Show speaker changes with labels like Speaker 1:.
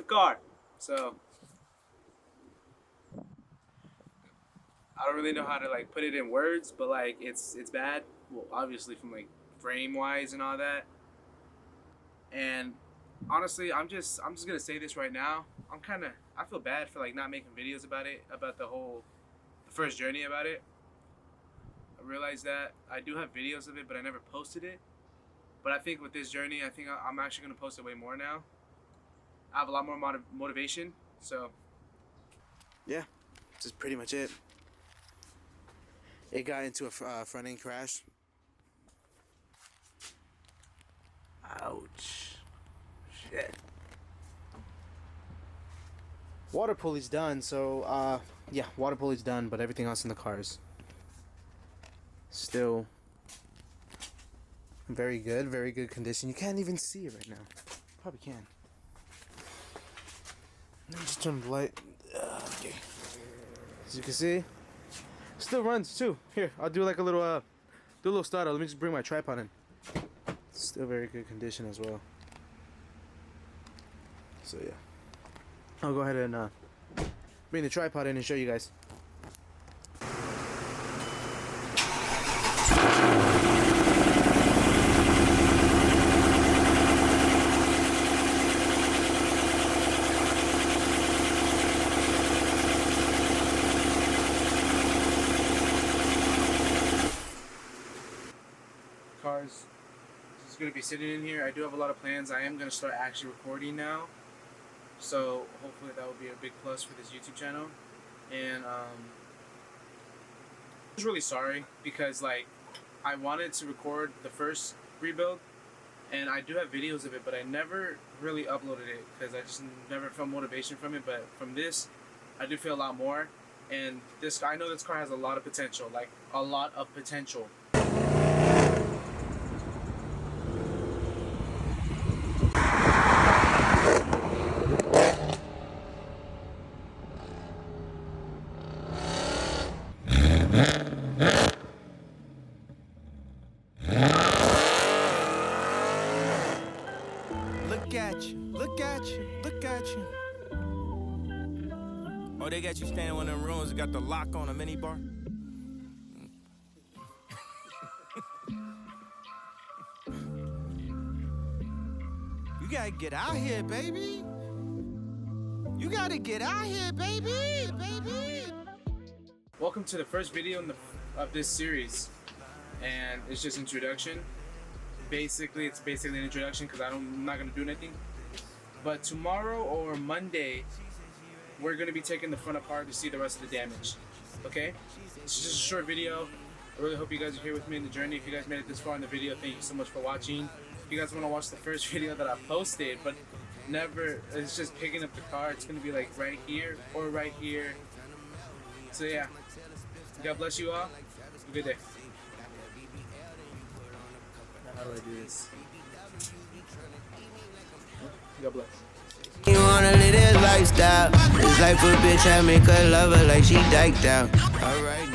Speaker 1: car. So I don't really know how to like put it in words, but like it's bad. Well, obviously from like frame wise and all that. And honestly, I'm just gonna say this right now. I feel bad for like not making videos about it, about the first journey about it. I realized that I do have videos of it, but I never posted it. But I think with this journey, I think I'm actually gonna post it way more now. I have a lot more motivation, so yeah, this is pretty much it. It got into a front end crash. Ouch. Shit. Water pulley's done, so yeah, water pulley's done, but everything else in the car is still very good condition. You can't even see it right now. Probably can. Let me just turn the light. Okay. As you can see, still runs too. Here, I'll do like a little do a little startup. Let me just bring my tripod in. Still very good condition as well. So yeah, I'll go ahead and bring the tripod in and show you guys. Cars is going to be sitting in here. I do have a lot of plans. I am going to start actually recording now, so hopefully that will be a big plus for this YouTube channel. And I was really sorry because like I wanted to record the first rebuild, and I do have videos of it, but I never really uploaded it because I just never felt motivation from it. But from this, I do feel a lot more. And I know this car has a lot of potential, like a lot of potential.
Speaker 2: Look at you. Oh, they got you standing in one of them rooms that got the lock on a mini bar? You gotta get out here, baby. You gotta get out here, baby.
Speaker 1: Welcome to the first video of this series, and it's just introduction. It's basically an introduction because I'm not gonna do anything. But tomorrow or Monday, we're gonna be taking the front apart to see the rest of the damage. Okay? It's just a short video. I really hope you guys are here with me in the journey. If you guys made it this far in the video, thank you so much for watching. If you guys want to watch the first video that I posted, but it's just picking up the car. It's gonna be like right here or right here. So yeah, God bless you all. Have a good day. Now how do I do this? God bless.
Speaker 2: You wanna live this lifestyle. This life a bitch, I make her love her like she diked out. Alright.